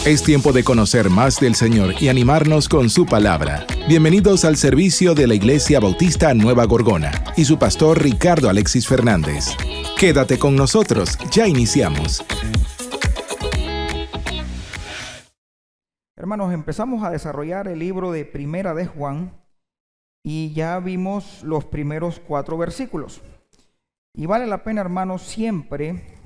Es tiempo de conocer más del Señor y animarnos con su palabra. Bienvenidos al servicio de la Iglesia Bautista Nueva Gorgona y su pastor Ricardo Alexis Fernández. Quédate con nosotros, ya iniciamos. Hermanos, empezamos a desarrollar el libro de Primera de Juan y ya vimos los primeros 4 versículos. Y vale la pena, hermanos, siempre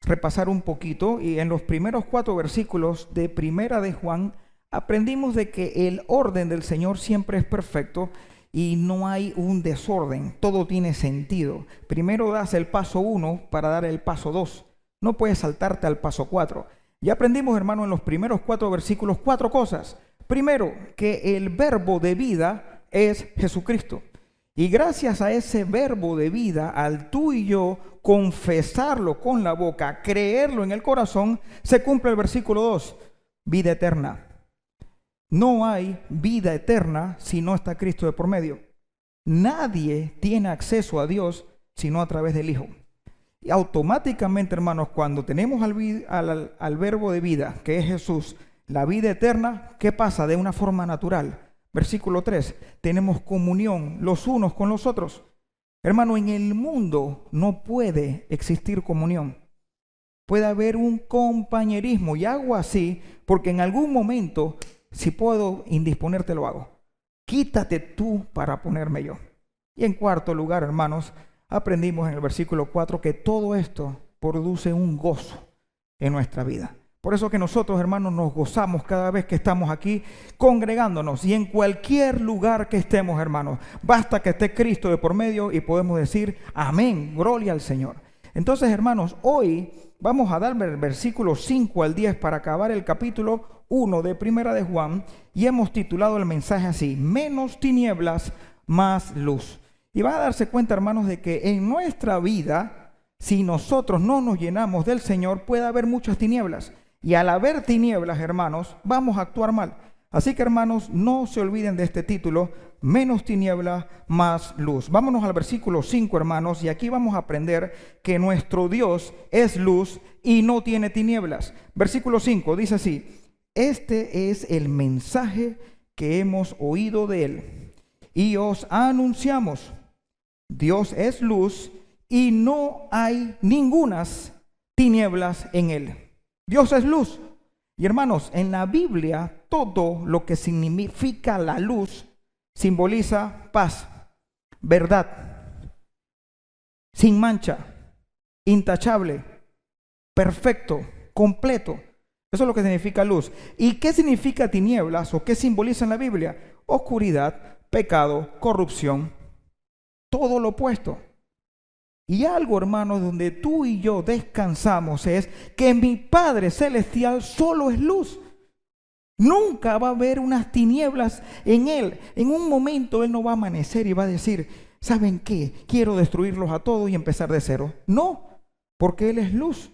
repasar un poquito, y en los primeros 4 versículos de Primera de Juan aprendimos de que el orden del Señor siempre es perfecto y no hay un desorden, todo tiene sentido. Primero das el paso 1 para dar el paso 2, no puedes saltarte al paso 4. Ya aprendimos, hermano, en los primeros 4 versículos 4 cosas. Primero, que el verbo de vida es Jesucristo. Y gracias a ese verbo de vida, al tú y yo confesarlo con la boca, creerlo en el corazón, se cumple el versículo 2, vida eterna. No hay vida eterna si no está Cristo de por medio. Nadie tiene acceso a Dios sino a través del Hijo. Y automáticamente, hermanos, cuando tenemos al verbo de vida, que es Jesús, la vida eterna, ¿qué pasa? De una forma natural. Versículo 3, tenemos comunión los unos con los otros. Hermano, en el mundo no puede existir comunión. Puede haber un compañerismo, y hago así porque en algún momento, si puedo indisponerte, lo hago. Quítate tú para ponerme yo. Y en cuarto lugar, hermanos, aprendimos en el versículo 4 que todo esto produce un gozo en nuestra vida. Por eso que nosotros, hermanos, nos gozamos cada vez que estamos aquí congregándonos, y en cualquier lugar que estemos, hermanos. Basta que esté Cristo de por medio y podemos decir amén, gloria al Señor. Entonces, hermanos, hoy vamos a dar el versículo 5 al 10 para acabar el capítulo 1 de Primera de Juan, y hemos titulado el mensaje así: menos tinieblas, más luz. Y van a darse cuenta, hermanos, de que en nuestra vida, si nosotros no nos llenamos del Señor, puede haber muchas tinieblas. Y al haber tinieblas, hermanos, vamos a actuar mal. Así que, hermanos, no se olviden de este título: menos tinieblas, más luz. Vámonos al versículo 5, hermanos, y aquí vamos a aprender que nuestro Dios es luz y no tiene tinieblas. Versículo 5 dice así: este es el mensaje que hemos oído de Él y os anunciamos. Dios es luz y no hay ningunas tinieblas en Él. Dios es luz. Y hermanos, en la Biblia todo lo que significa la luz simboliza paz, verdad, sin mancha, intachable, perfecto, completo. Eso es lo que significa luz. ¿Y qué significa tinieblas o qué simboliza en la Biblia? Oscuridad, pecado, corrupción, todo lo opuesto. Y algo, hermanos, donde tú y yo descansamos es que mi Padre Celestial solo es luz. Nunca va a haber unas tinieblas en Él. En un momento Él no va a amanecer y va a decir: ¿saben qué? Quiero destruirlos a todos y empezar de cero. No, porque Él es luz.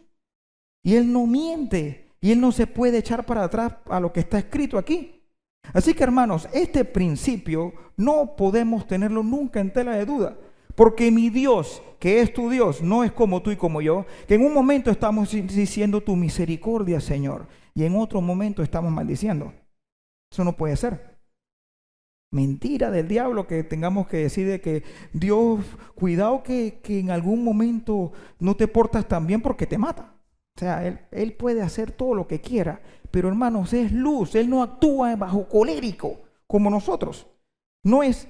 Y Él no miente. Y Él no se puede echar para atrás a lo que está escrito aquí. Así que, hermanos, este principio no podemos tenerlo nunca en tela de duda. Porque mi Dios, que es tu Dios, no es como tú y como yo, que en un momento estamos diciendo tu misericordia, Señor, y en otro momento estamos maldiciendo. Eso no puede ser. Mentira del diablo que tengamos que decir de que Dios, cuidado que en algún momento no te portas tan bien porque te mata. O sea, él puede hacer todo lo que quiera, pero, hermanos, es luz. Él no actúa bajo colérico como nosotros. No es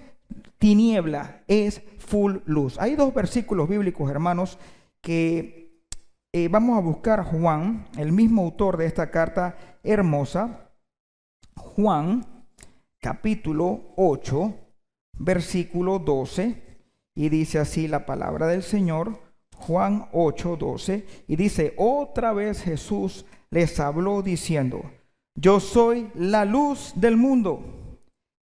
tiniebla, es full luz. Hay 2 versículos bíblicos, hermanos, que vamos a buscar. Juan, el mismo autor de esta carta hermosa, Juan capítulo 8, versículo 12, y dice así la palabra del Señor. Juan 8, 12, y dice: otra vez Jesús les habló diciendo: yo soy la luz del mundo.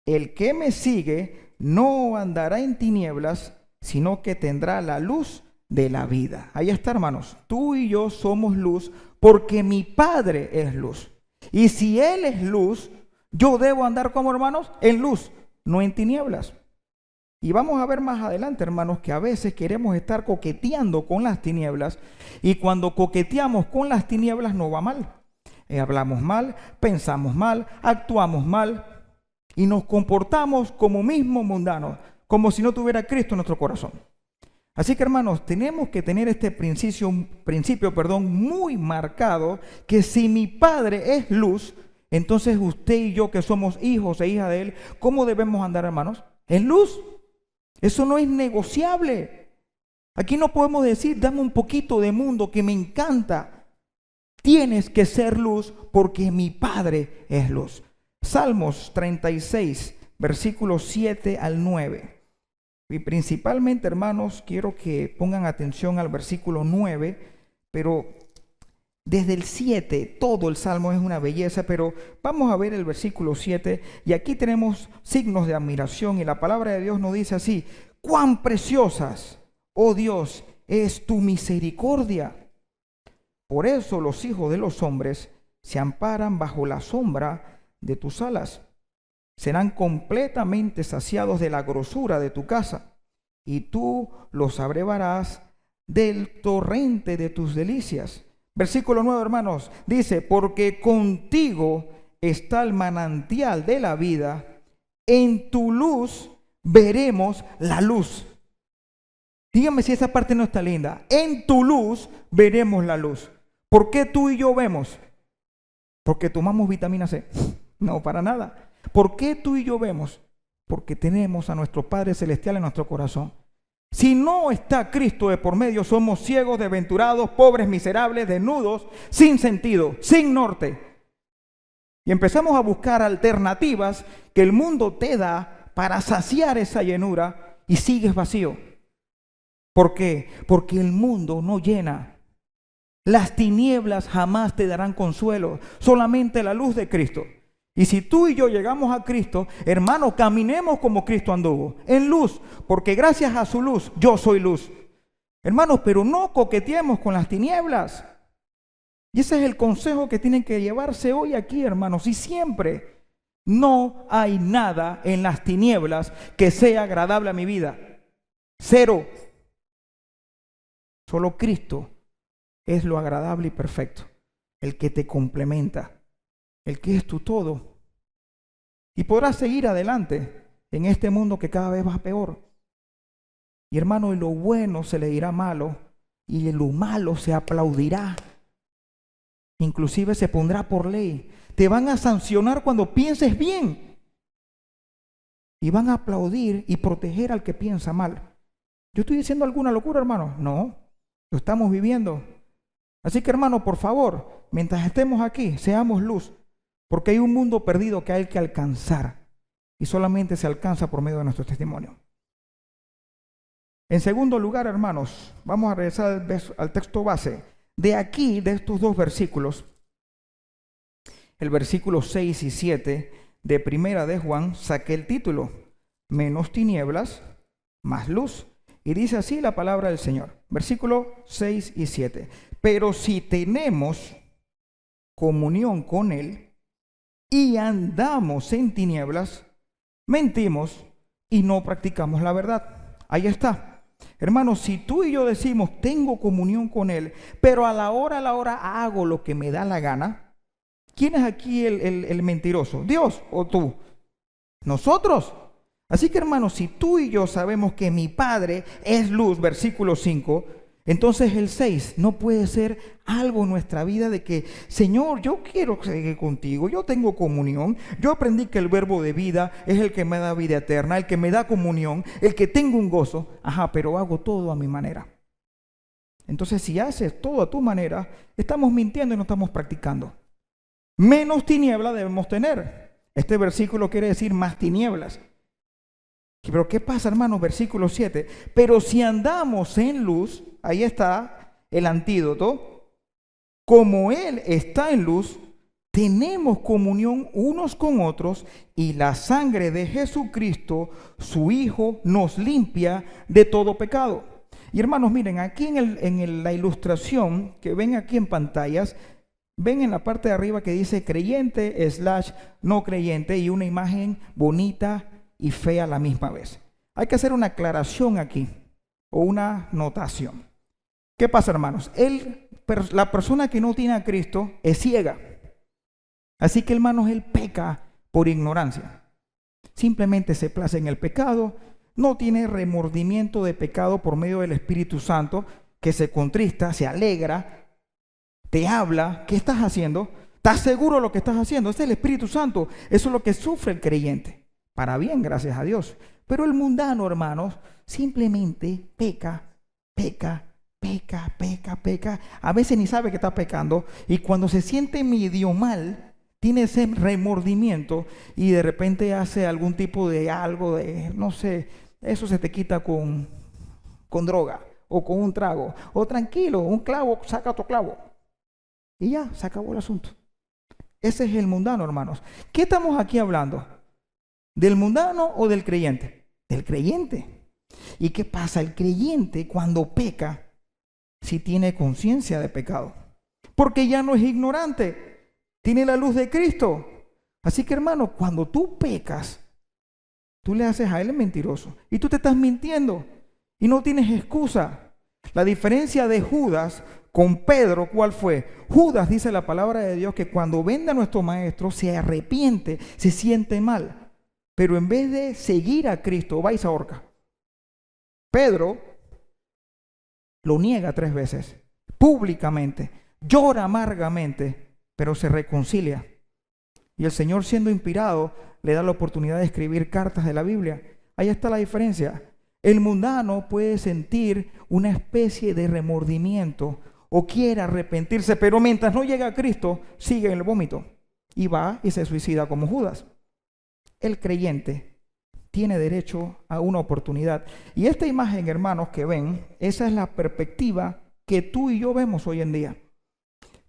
El que me sigue no andará en tinieblas, sino que tendrá la luz de la vida. Ahí está, hermanos. Tú y yo somos luz porque mi Padre es luz. Y si Él es luz, yo debo andar como, hermanos, en luz, no en tinieblas. Y vamos a ver más adelante, hermanos, que a veces queremos estar coqueteando con las tinieblas, y cuando coqueteamos con las tinieblas no va mal. hablamos mal, pensamos mal, actuamos mal y nos comportamos como mismos mundanos, como si no tuviera Cristo en nuestro corazón. Así que, hermanos, tenemos que tener este principio, muy marcado, que si mi Padre es luz, entonces usted y yo, que somos hijos e hijas de Él, ¿cómo debemos andar, hermanos? En luz. Eso no es negociable. Aquí no podemos decir, dame un poquito de mundo que me encanta. Tienes que ser luz porque mi Padre es luz. Salmos 36, versículos 7 al 9. Y principalmente, hermanos, quiero que pongan atención al versículo 9, pero desde el 7, todo el Salmo es una belleza, pero vamos a ver el versículo 7, y aquí tenemos signos de admiración, y la palabra de Dios nos dice así: cuán preciosas, oh Dios, es tu misericordia. Por eso los hijos de los hombres se amparan bajo la sombra de tus alas. Serán completamente saciados de la grosura de tu casa, y tú los abrevarás del torrente de tus delicias. Versículo 9, hermanos, dice: porque contigo está el manantial de la vida, en tu luz veremos la luz. Dígame si esa parte no está linda. En tu luz veremos la luz. ¿Por qué tú y yo vemos? ¿Porque tomamos vitamina C? No, para nada. ¿Por qué tú y yo vemos? Porque tenemos a nuestro Padre Celestial en nuestro corazón. Si no está Cristo de por medio, somos ciegos, desventurados, pobres, miserables, desnudos, sin sentido, sin norte. Y empezamos a buscar alternativas que el mundo te da para saciar esa llenura y sigues vacío. ¿Por qué? Porque el mundo no llena. Las tinieblas jamás te darán consuelo, solamente la luz de Cristo. Y si tú y yo llegamos a Cristo, hermano, caminemos como Cristo anduvo, en luz, porque gracias a su luz, yo soy luz. Hermanos, pero no coqueteemos con las tinieblas. Y ese es el consejo que tienen que llevarse hoy aquí, hermanos, y siempre. No hay nada en las tinieblas que sea agradable a mi vida. Cero. Solo Cristo es lo agradable y perfecto, el que te complementa, el que es tu todo. Y podrás seguir adelante en este mundo que cada vez va peor. Y hermano, y lo bueno se le dirá malo, y lo malo se aplaudirá. Inclusive se pondrá por ley. Te van a sancionar cuando pienses bien. Y van a aplaudir y proteger al que piensa mal. ¿Yo estoy diciendo alguna locura, hermano? No, lo estamos viviendo. Así que, hermano, por favor, mientras estemos aquí, seamos luz. Porque hay un mundo perdido que hay que alcanzar. Y solamente se alcanza por medio de nuestro testimonio. En segundo lugar, hermanos, vamos a regresar al texto base. De aquí, de estos dos versículos, el versículo 6 y 7 de Primera de Juan, saqué el título: menos tinieblas, más luz. Y dice así la palabra del Señor. Versículo 6 y 7. Pero si tenemos comunión con Él y andamos en tinieblas, mentimos y no practicamos la verdad. Ahí está. Hermanos, si tú y yo decimos tengo comunión con Él, pero a la hora hago lo que me da la gana, ¿quién es aquí el mentiroso? ¿Dios o tú? Nosotros. Así que, hermanos, si tú y yo sabemos que mi Padre es luz, versículo 5, entonces el 6 no puede ser algo en nuestra vida de que, Señor, yo quiero seguir contigo, yo tengo comunión, yo aprendí que el verbo de vida es el que me da vida eterna, el que me da comunión, el que tengo un gozo, pero hago todo a mi manera. Entonces, si haces todo a tu manera, estamos mintiendo y no estamos practicando. Menos tiniebla debemos tener. Este versículo quiere decir más tinieblas. Pero ¿qué pasa, hermanos? Versículo 7. Pero si andamos en luz, ahí está el antídoto. Como Él está en luz, tenemos comunión unos con otros y la sangre de Jesucristo, su Hijo, nos limpia de todo pecado. Y hermanos, miren, aquí en la ilustración que ven aquí en pantallas, ven en la parte de arriba que dice creyente / no creyente y una imagen bonita y fea a la misma vez. Hay que hacer una aclaración aquí o una notación. ¿Qué pasa, hermanos? La persona que no tiene a Cristo es ciega. Así que, hermanos, él peca por ignorancia. Simplemente se place en el pecado, no tiene remordimiento de pecado por medio del Espíritu Santo, que se contrista, se alegra, te habla. ¿Qué estás haciendo? ¿Estás seguro de lo que estás haciendo? Ese es el Espíritu Santo. Eso es lo que sufre el creyente. Para bien, gracias a Dios. Pero el mundano, hermanos, simplemente peca. A veces ni sabe que está pecando. Y cuando se siente medio mal, tiene ese remordimiento y de repente hace algún tipo de algo, no sé, eso se te quita con droga o con un trago. O tranquilo, un clavo, saca otro clavo. Y ya, se acabó el asunto. Ese es el mundano, hermanos. ¿Qué estamos aquí hablando? ¿Del mundano o del creyente? Del creyente. ¿Y qué pasa? El creyente, cuando peca, sí tiene conciencia de pecado, porque ya no es ignorante, tiene la luz de Cristo. Así que, hermano, cuando tú pecas, tú le haces a él mentiroso y tú te estás mintiendo y no tienes excusa. La diferencia de Judas con Pedro, ¿cuál fue? Judas, dice la palabra de Dios, que cuando vende a nuestro maestro se arrepiente, se siente mal, pero en vez de seguir a Cristo, va y se ahorca. Pedro lo niega 3 veces, públicamente, llora amargamente, pero se reconcilia. Y el Señor, siendo inspirado, le da la oportunidad de escribir cartas de la Biblia. Ahí está la diferencia. El mundano puede sentir una especie de remordimiento o quiere arrepentirse, pero mientras no llega a Cristo, sigue en el vómito y va y se suicida como Judas. El creyente tiene derecho a una oportunidad. Y esta imagen, hermanos, que ven, esa es la perspectiva que tú y yo vemos hoy en día.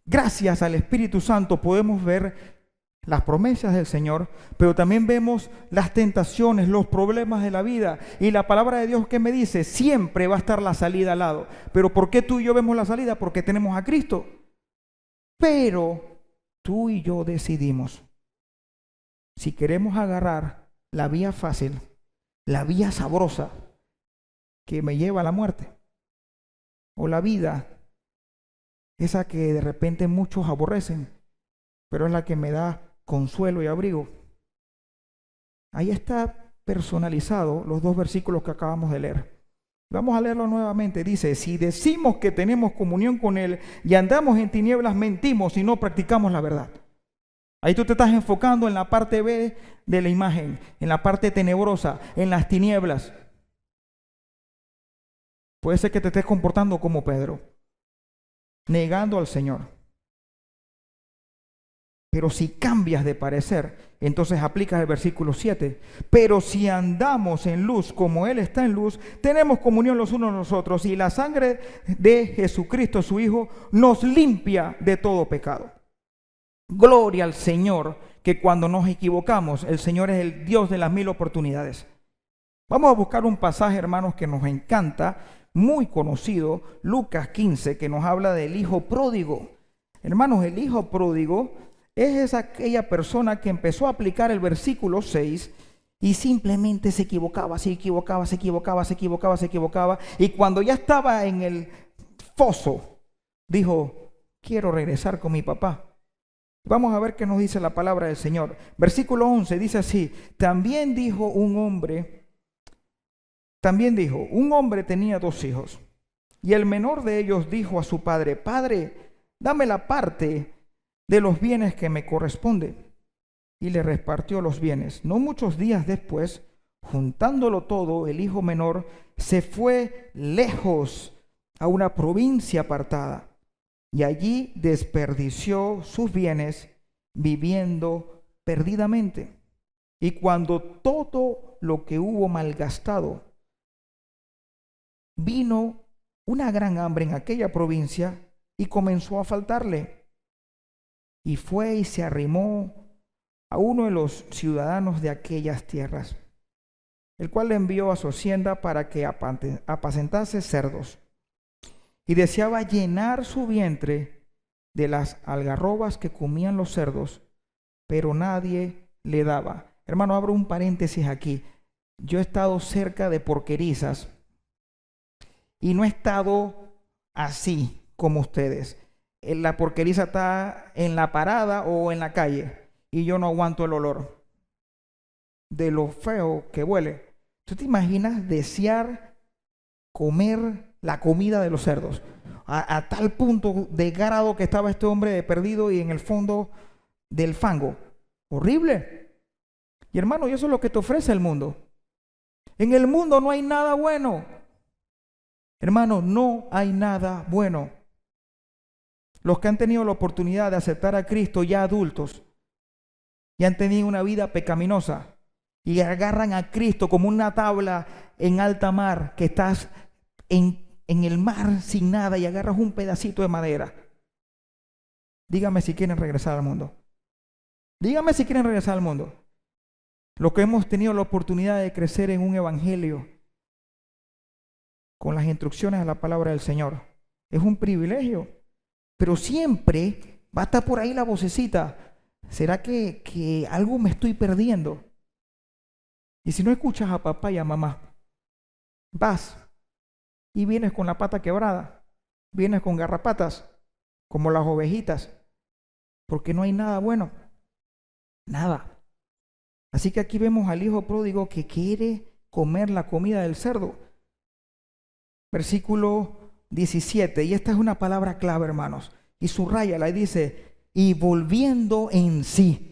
Gracias al Espíritu Santo podemos ver las promesas del Señor, pero también vemos las tentaciones, los problemas de la vida. Y la palabra de Dios, que me dice, siempre va a estar la salida al lado. Pero ¿por qué tú y yo vemos la salida? Porque tenemos a Cristo. Pero tú y yo decidimos si queremos agarrar la vía fácil, la vía sabrosa que me lleva a la muerte, o la vida, esa que de repente muchos aborrecen, pero es la que me da consuelo y abrigo. Ahí está personalizado los 2 versículos que acabamos de leer. Vamos a leerlo nuevamente. Dice: si decimos que tenemos comunión con Él y andamos en tinieblas, mentimos y no practicamos la verdad. Ahí tú te estás enfocando en la parte B de la imagen, en la parte tenebrosa, en las tinieblas. Puede ser que te estés comportando como Pedro, negando al Señor. Pero si cambias de parecer, entonces aplicas el versículo 7. Pero si andamos en luz como Él está en luz, tenemos comunión los unos con los otros, y la sangre de Jesucristo, su Hijo, nos limpia de todo pecado. Gloria al Señor, que cuando nos equivocamos, el Señor es el Dios de las 1000 oportunidades. Vamos a buscar un pasaje, hermanos, que nos encanta, muy conocido, Lucas 15, que nos habla del hijo pródigo. Hermanos, el hijo pródigo es aquella persona que empezó a aplicar el versículo 6 y simplemente se equivocaba, y cuando ya estaba en el foso, dijo: quiero regresar con mi papá. Vamos a ver qué nos dice la palabra del Señor. Versículo 11 dice así: también dijo, un hombre tenía 2 hijos, y el menor de ellos dijo a su padre: Padre, dame la parte de los bienes que me corresponde. Y le repartió los bienes. No muchos días después, juntándolo todo, el hijo menor se fue lejos a una provincia apartada, y allí desperdició sus bienes viviendo perdidamente. Y cuando todo lo que hubo malgastado, vino una gran hambre en aquella provincia y comenzó a faltarle. Y fue y se arrimó a uno de los ciudadanos de aquellas tierras, el cual le envió a su hacienda para que apacentase cerdos. Y deseaba llenar su vientre de las algarrobas que comían los cerdos, pero nadie le daba. Hermano, abro un paréntesis aquí. Yo he estado cerca de porquerizas y no he estado así como ustedes. La porqueriza está en la parada o en la calle. y yo no aguanto el olor de lo feo que huele. ¿Tú te imaginas desear comer la comida de los cerdos? A tal punto de grado que estaba este hombre de perdido y en el fondo del fango. Horrible. Y hermano, y eso es lo que te ofrece el mundo. En el mundo no hay nada bueno. Hermano, no hay nada bueno. Los que han tenido la oportunidad de aceptar a Cristo ya adultos y han tenido una vida pecaminosa y agarran a Cristo como una tabla en alta mar que estás en el mar sin nada y agarras un pedacito de madera. Dígame si quieren regresar al mundo. Dígame si quieren regresar al mundo. Los que hemos tenido la oportunidad de crecer en un evangelio con las instrucciones de la palabra del Señor. Es un privilegio. Pero siempre va a estar por ahí la vocecita. ¿Será que algo me estoy perdiendo? Y si no escuchas a papá y a mamá, vas y vienes con la pata quebrada, vienes con garrapatas, como las ovejitas, porque no hay nada bueno, nada. Así que aquí vemos al hijo pródigo que quiere comer la comida del cerdo. Versículo 17, y esta es una palabra clave, hermanos, y subrayala y dice, y volviendo en sí.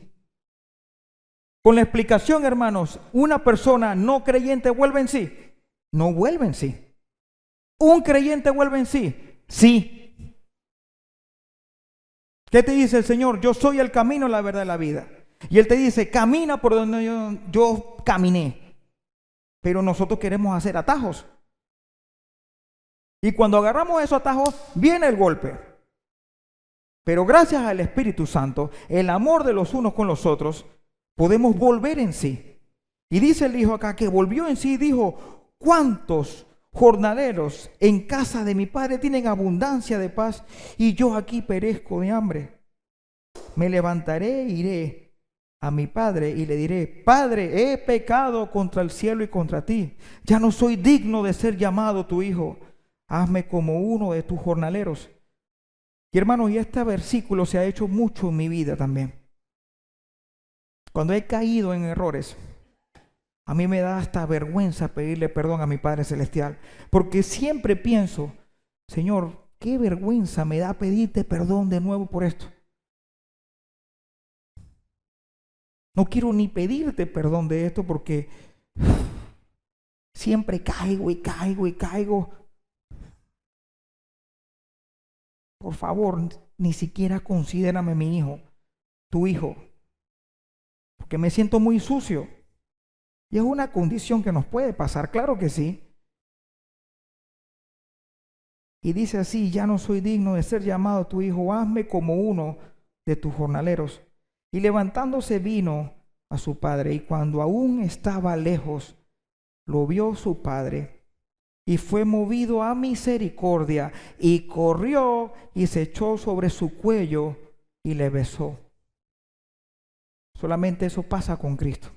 Con la explicación, hermanos, una persona no creyente vuelve en sí, no vuelve en sí. ¿Un creyente vuelve en sí? Sí. ¿Qué te dice el Señor? Yo soy el camino, la verdad y la vida. Y Él te dice, camina por donde yo caminé. Pero nosotros queremos hacer atajos. Y cuando agarramos esos atajos, viene el golpe. Pero gracias al Espíritu Santo, el amor de los unos con los otros, podemos volver en sí. Y dice el hijo acá que volvió en sí y dijo, ¿cuántos jornaleros en casa de mi padre tienen abundancia de paz y yo aquí perezco de hambre? Me levantaré e iré a mi padre y le diré, Padre, he pecado contra el cielo y contra ti. Ya no soy digno de ser llamado tu hijo. Hazme como uno de tus jornaleros. Y hermanos, y este versículo se ha hecho mucho en mi vida también. Cuando he caído en errores, a mí me da hasta vergüenza pedirle perdón a mi Padre Celestial, porque siempre pienso, Señor, qué vergüenza me da pedirte perdón de nuevo por esto. No quiero ni pedirte perdón de esto porque siempre caigo y caigo y caigo. Por favor, ni siquiera considérame mi hijo, tu hijo, porque me siento muy sucio. Y es una condición que nos puede pasar, claro que sí. Y dice así, ya no soy digno de ser llamado tu hijo, hazme como uno de tus jornaleros. Y levantándose vino a su padre, y cuando aún estaba lejos, lo vio su padre, y fue movido a misericordia, y corrió y se echó sobre su cuello y le besó. Solamente eso pasa con Cristo.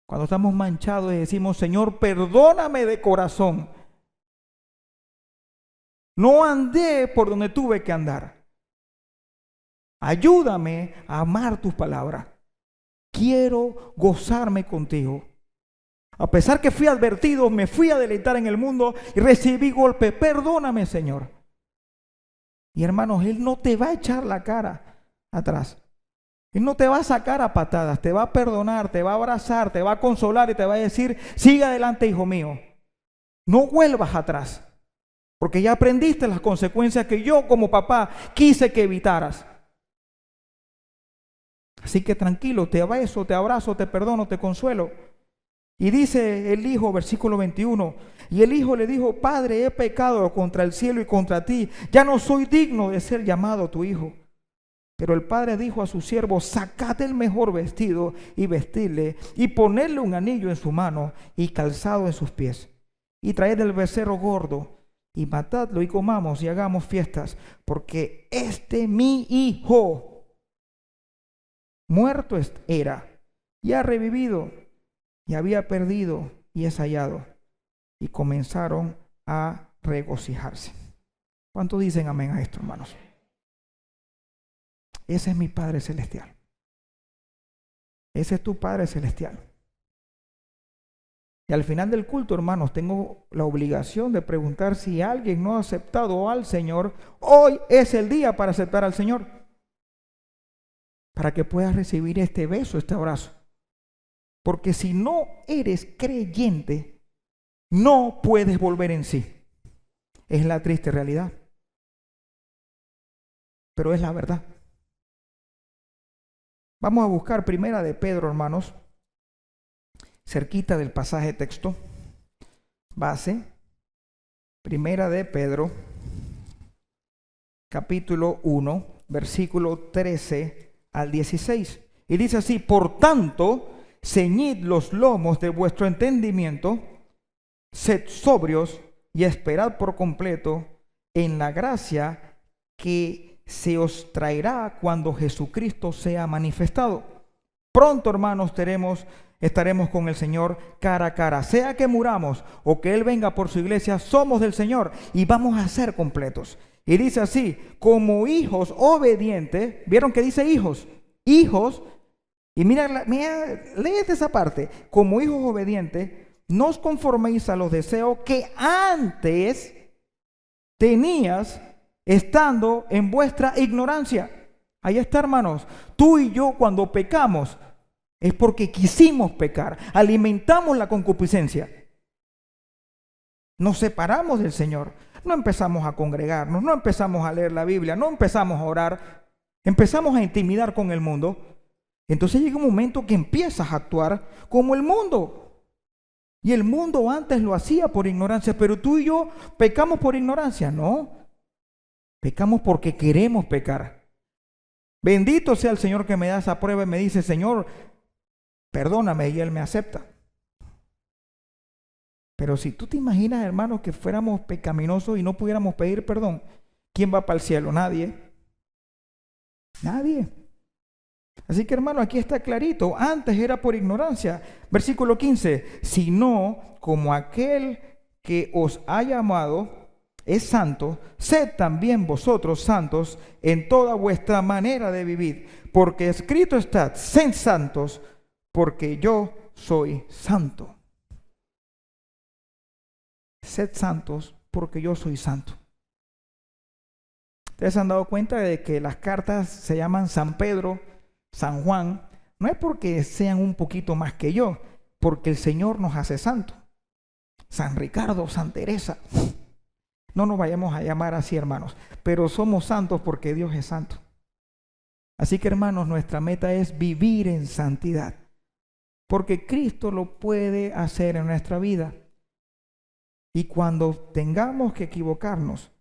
Cuando estamos manchados y decimos, Señor, perdóname de corazón. No andé por donde tuve que andar. Ayúdame a amar tus palabras. Quiero gozarme contigo. A pesar que fui advertido, me fui a deleitar en el mundo y recibí golpe. Perdóname, Señor. Y hermanos, Él no te va a echar la cara atrás. Él no te va a sacar a patadas, te va a perdonar, te va a abrazar, te va a consolar y te va a decir, sigue adelante, hijo mío. No vuelvas atrás, porque ya aprendiste las consecuencias que yo como papá quise que evitaras. Así que tranquilo, te beso, te abrazo, te perdono, te consuelo. Y dice el hijo, versículo 21, y el hijo le dijo, Padre, he pecado contra el cielo y contra ti, ya no soy digno de ser llamado tu hijo. Pero el padre dijo a su siervo, sacad el mejor vestido y vestirle, y ponedle un anillo en su mano y calzado en sus pies. Y traed el becerro gordo, y matadlo y comamos y hagamos fiestas, porque mi hijo muerto era, y ha revivido, y había perdido, y es hallado. Y comenzaron a regocijarse. ¿Cuántos dicen amén a esto, hermanos? Ese es mi Padre Celestial. Ese es tu Padre Celestial. Y al final del culto, hermanos, tengo la obligación de preguntar si alguien no ha aceptado al Señor. Hoy es el día para aceptar al Señor, para que puedas recibir este beso, este abrazo. Porque si no eres creyente, no puedes volver en sí. Es la triste realidad, pero es la verdad. Vamos a buscar Primera de Pedro, hermanos, cerquita del pasaje texto base. Primera de Pedro, capítulo 1, versículo 13 al 16. Y dice así: por tanto, ceñid los lomos de vuestro entendimiento, sed sobrios y esperad por completo en la gracia que se os traerá cuando Jesucristo sea manifestado. Pronto, hermanos, estaremos con el Señor cara a cara. Sea que muramos o que Él venga por su iglesia, somos del Señor y vamos a ser completos. Y dice así: como hijos obedientes. ¿Vieron que dice hijos? Hijos. Y mira, léete esa parte. Como hijos obedientes, no os conforméis a los deseos que antes tenías estando en vuestra ignorancia. Ahí está, hermanos. Tú y yo, cuando pecamos, es porque quisimos pecar. Alimentamos la concupiscencia. Nos separamos del Señor. No empezamos a congregarnos, no empezamos a leer la Biblia, no empezamos a orar. Empezamos a intimidar con el mundo. Entonces llega un momento que empiezas a actuar como el mundo. Y el mundo antes lo hacía por ignorancia, pero tú y yo pecamos por ignorancia. No, pecamos porque queremos pecar. Bendito sea el Señor que me da esa prueba y me dice: Señor, perdóname, y Él me acepta. Pero si tú te imaginas, hermanos, que fuéramos pecaminosos y no pudiéramos pedir perdón, ¿quién va para el cielo? Nadie. Nadie. Así que, hermano, aquí está clarito. Antes era por ignorancia. Versículo 15. Sino como aquel que os ha llamado es santo, sed también vosotros santos en toda vuestra manera de vivir. Porque escrito está: sed santos, porque yo soy santo. Sed santos, porque yo soy santo. ¿Ustedes se han dado cuenta de que las cartas se llaman San Pedro, San Juan? No es porque sean un poquito más que yo, porque el Señor nos hace santo. San Ricardo, San Teresa. No nos vayamos a llamar así, hermanos, pero somos santos porque Dios es santo. Así que, hermanos, nuestra meta es vivir en santidad, porque Cristo lo puede hacer en nuestra vida. Y cuando tengamos que equivocarnos,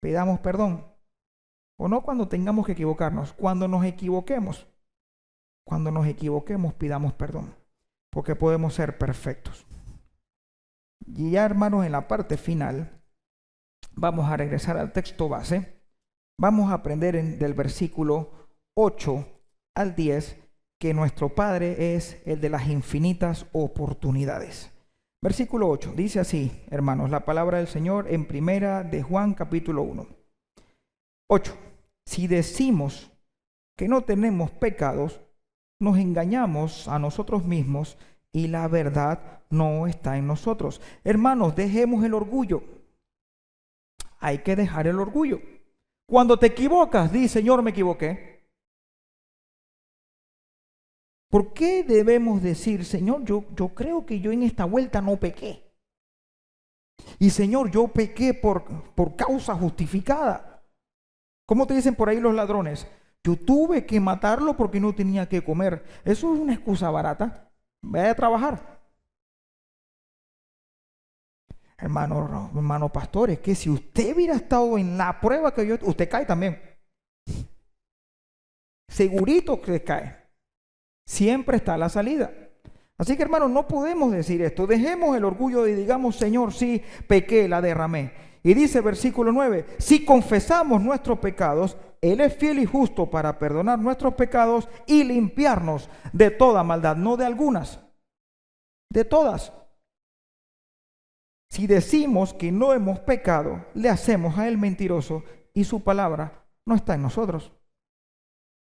pidamos perdón. O no cuando tengamos que equivocarnos, cuando nos equivoquemos. Cuando nos equivoquemos, pidamos perdón, porque podemos ser perfectos. Y ya, hermanos, en la parte final, vamos a regresar al texto base. Vamos a aprender del versículo 8 al 10 que nuestro Padre es el de las infinitas oportunidades. Versículo 8, dice así, hermanos, la palabra del Señor en Primera de Juan, capítulo 1. 8. Si decimos que no tenemos pecados, nos engañamos a nosotros mismos y la verdad no está en nosotros. Hermanos, dejemos el orgullo. Hay que dejar el orgullo. Cuando te equivocas, di: Señor, me equivoqué. ¿Por qué debemos decir: Señor, yo creo que yo en esta vuelta no pequé? Y Señor, yo pequé por causa justificada. ¿Cómo te dicen por ahí los ladrones? Yo tuve que matarlo porque no tenía que comer. Eso es una excusa barata. Vaya a trabajar. Hermano pastor, es que si usted hubiera estado en la prueba que usted cae también. Segurito que cae. Siempre está la salida. Así que, hermanos, no podemos decir esto. Dejemos el orgullo y digamos: Señor, sí, pequé, la derramé. Y dice versículo 9: si confesamos nuestros pecados, Él es fiel y justo para perdonar nuestros pecados y limpiarnos de toda maldad. No de algunas, de todas. Si decimos que no hemos pecado, le hacemos a Él mentiroso y su palabra no está en nosotros.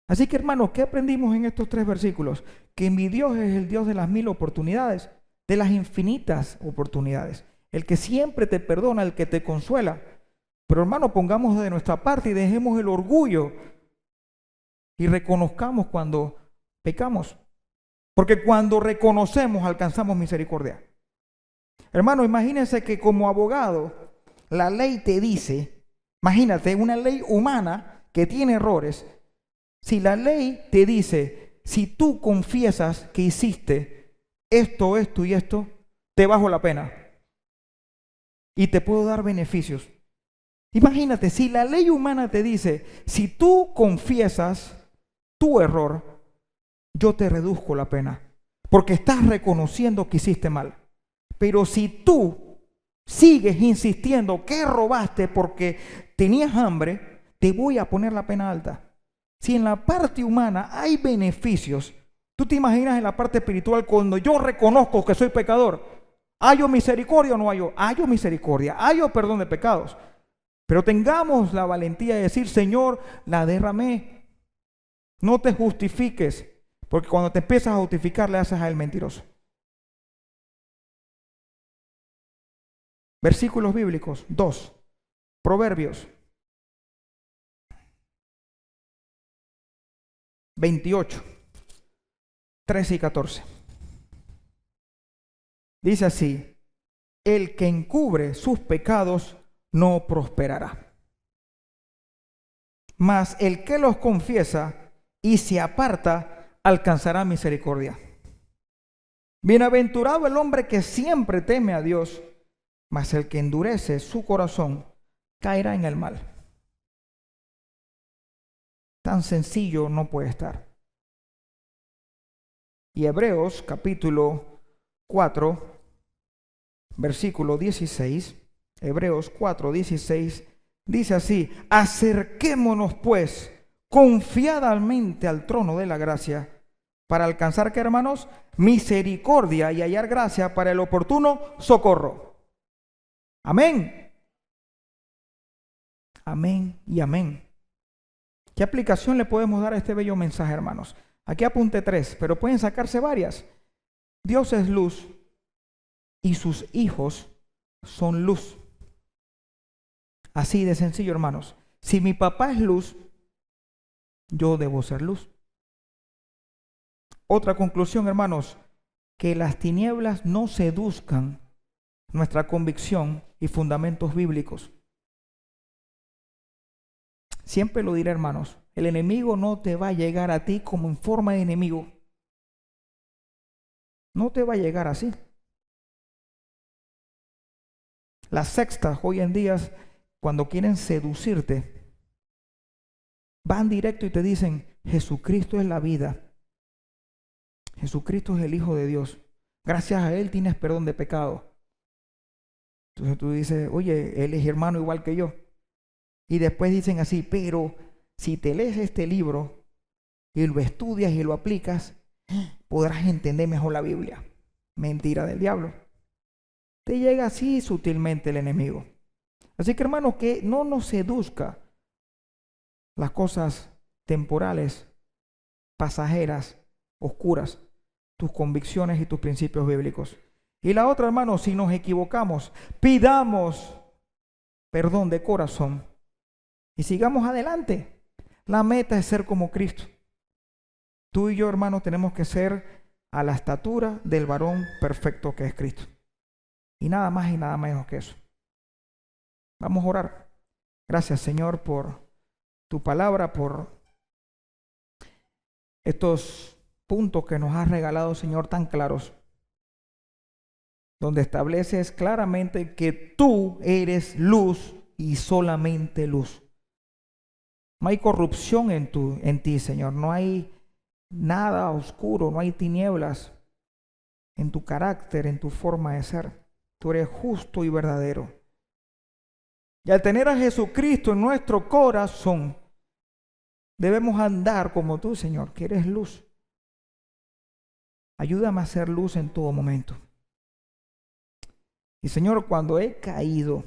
Así que, hermanos, ¿qué aprendimos en estos 3 versículos? Que mi Dios es el Dios de las 1000 oportunidades, de las infinitas oportunidades. El que siempre te perdona, el que te consuela. Pero, hermano, pongamos de nuestra parte y dejemos el orgullo y reconozcamos cuando pecamos. Porque cuando reconocemos, alcanzamos misericordia. Hermano, imagínense que como abogado, la ley te dice, imagínate, una ley humana que tiene errores. Si la ley te dice, si tú confiesas que hiciste esto, esto y esto, te bajo la pena y te puedo dar beneficios. Imagínate, si la ley humana te dice, si tú confiesas tu error, yo te reduzco la pena, porque estás reconociendo que hiciste mal. Pero si tú sigues insistiendo que robaste porque tenías hambre, te voy a poner la pena alta. Si en la parte humana hay beneficios, ¿tú te imaginas en la parte espiritual cuando yo reconozco que soy pecador? ¿Hallo misericordia o no hallo? Hallo misericordia, hallo perdón de pecados. Pero tengamos la valentía de decir, Señor, la derramé. No te justifiques, porque cuando te empiezas a justificar le haces a él mentiroso. Versículos bíblicos, 2. Proverbios 28, 13 y 14. Dice así, el que encubre sus pecados no prosperará, mas el que los confiesa y se aparta alcanzará misericordia. Bienaventurado el hombre que siempre teme a Dios, mas el que endurece su corazón caerá en el mal. Tan sencillo no puede estar. Y Hebreos capítulo 4, versículo 16, Hebreos 4, 16, dice así, acerquémonos pues confiadamente al trono de la gracia para alcanzar, ¿qué, hermanos? Misericordia y hallar gracia para el oportuno socorro. Amén. Amén y amén. ¿Qué aplicación le podemos dar a este bello mensaje, hermanos? Aquí apunté 3, pero pueden sacarse varias. Dios es luz y sus hijos son luz. Así de sencillo, hermanos. Si mi papá es luz, yo debo ser luz. Otra conclusión, hermanos, que las tinieblas no seduzcan nuestra convicción y fundamentos bíblicos. Siempre lo diré, hermanos, el enemigo no te va a llegar a ti como en forma de enemigo. No te va a llegar así. Las sectas hoy en día, cuando quieren seducirte, van directo y te dicen, Jesucristo es la vida. Jesucristo es el Hijo de Dios. Gracias a Él tienes perdón de pecado. Entonces tú dices, oye, Él es hermano igual que yo. Y después dicen así, pero si te lees este libro y lo estudias y lo aplicas, podrás entender mejor la Biblia. Mentira del diablo. Te llega así sutilmente el enemigo. Así que, hermanos, que no nos seduzca las cosas temporales, pasajeras, oscuras, tus convicciones y tus principios bíblicos. Y la otra, hermanos, si nos equivocamos, pidamos perdón de corazón y sigamos adelante. La meta es ser como Cristo. Tú y yo, hermanos, tenemos que ser a la estatura del varón perfecto que es Cristo. Y nada más y nada menos que eso. Vamos a orar. Gracias, Señor, por tu palabra, por estos puntos que nos has regalado, Señor, tan claros, donde estableces claramente que tú eres luz y solamente luz. No hay corrupción en ti, Señor. No hay nada oscuro, no hay tinieblas en tu carácter, en tu forma de ser. Tú eres justo y verdadero. Y al tener a Jesucristo en nuestro corazón, debemos andar como tú, Señor, que eres luz. Ayúdame a ser luz en todo momento. Y Señor, cuando he caído,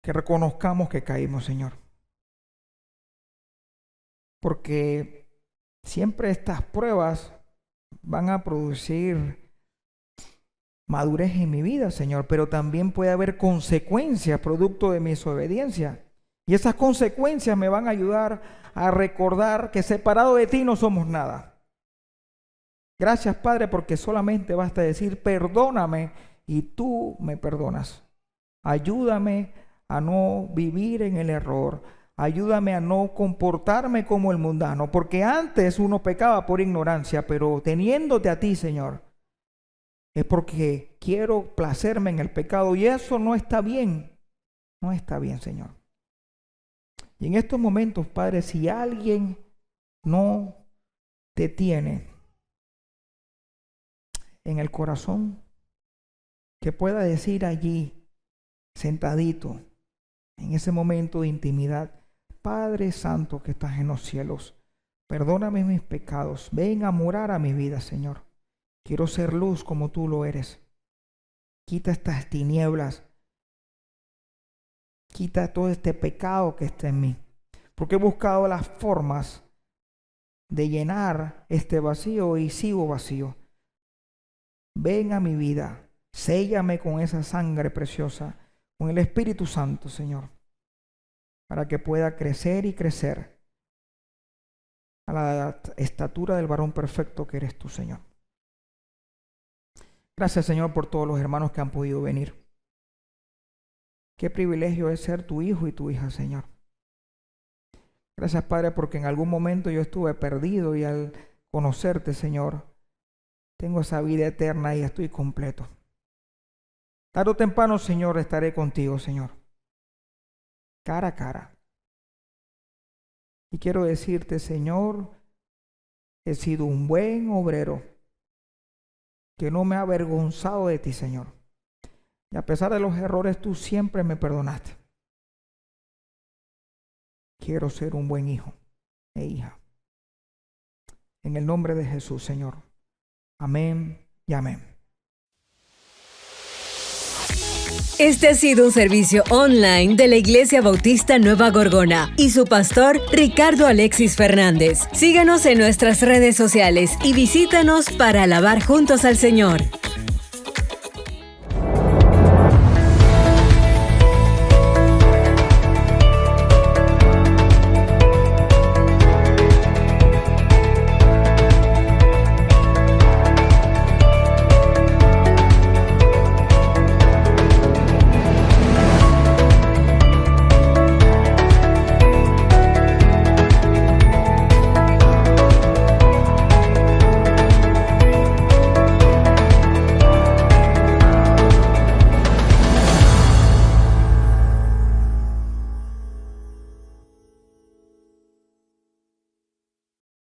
que reconozcamos que caímos, Señor. porque siempre estas pruebas van a producir madurez en mi vida, Señor, pero también puede haber consecuencias producto de mi desobediencia. Y esas consecuencias me van a ayudar a recordar que separado de ti no somos nada. Gracias, Padre, porque solamente basta decir perdóname y tú me perdonas. Ayúdame a no vivir en el error. Ayúdame a no comportarme como el mundano, porque antes uno pecaba por ignorancia, pero teniéndote a ti, Señor, es porque quiero placerme en el pecado y eso no está bien. No está bien, Señor. Y en estos momentos, Padre, si alguien no te tiene en el corazón, que pueda decir allí, sentadito, en ese momento de intimidad: Padre Santo que estás en los cielos, perdóname mis pecados, ven a morar a mi vida, Señor. Quiero ser luz como tú lo eres. Quita estas tinieblas. Quita todo este pecado que está en mí. Porque he buscado las formas de llenar este vacío y sigo vacío. Ven a mi vida. Séllame con esa sangre preciosa, con el Espíritu Santo, Señor, para que pueda crecer y crecer a la estatura del varón perfecto que eres tú, Señor. Gracias, Señor, por todos los hermanos que han podido venir. Qué privilegio es ser tu hijo y tu hija, Señor. Gracias, Padre, porque en algún momento yo estuve perdido y al conocerte, Señor, tengo esa vida eterna y estoy completo. Tarde o temprano, Señor, estaré contigo, Señor, cara a cara. Y quiero decirte, Señor, he sido un buen obrero, que no me ha avergonzado de ti, Señor. Y a pesar de los errores, tú siempre me perdonaste. Quiero ser un buen hijo e hija. En el nombre de Jesús, Señor. Amén y amén. Este ha sido un servicio online de la Iglesia Bautista Nueva Gorgona y su pastor Ricardo Alexis Fernández. Síganos en nuestras redes sociales y visítanos para alabar juntos al Señor.